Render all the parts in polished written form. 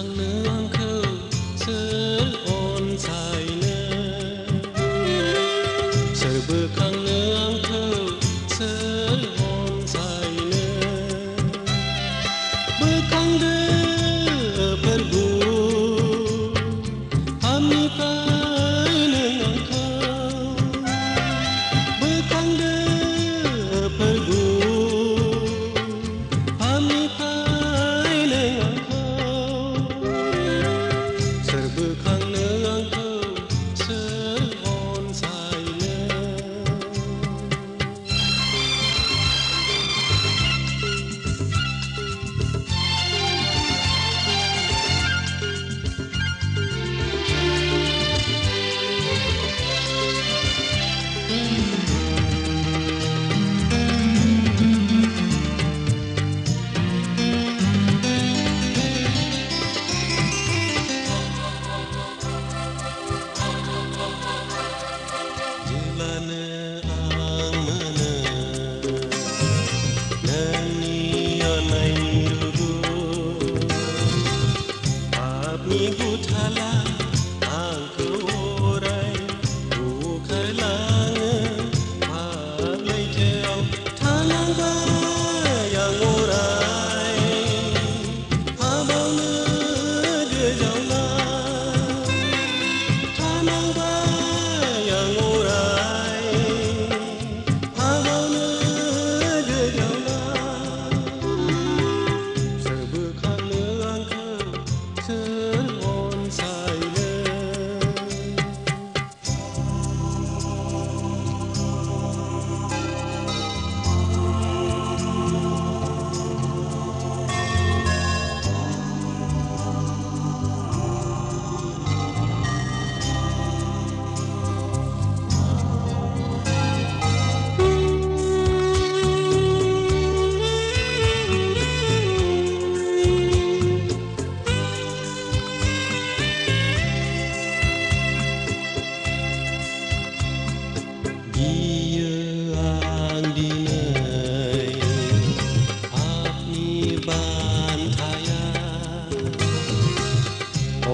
बोखांनो आंखौ सोर अनसायनो सोर बोखांनो आंखौ सोर अनसायनो बोखांदो प्रभु हामनिफ्राय नों आंखौ बोखांदो प्रभु हामनिफ्राय नों आंखौ सोर बोखांनो आंखौ सोर अनसायनो Gutala angkau orai bukarlange paglai jauh tanangba yang orai habauno gejaula tanangba yang orai habauno gejaula serbekangno angkau सोर अनसायनो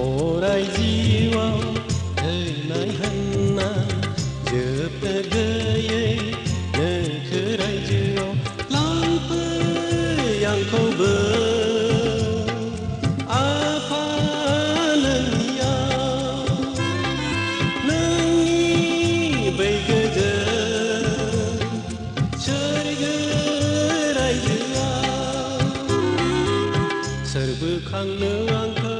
Orai jiwa theinai hanna jepte gayai nekerai jiwa lampu yang kau apa nanya nangi baik je cergerai jiwa serbekangno angkau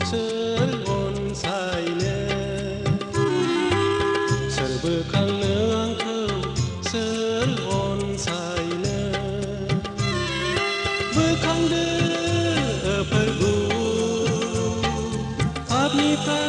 सोर अनसायनो सोर बोखांनो आंखौ सोर अनसायनो बोखांदो प्रभु पापनिफ्राय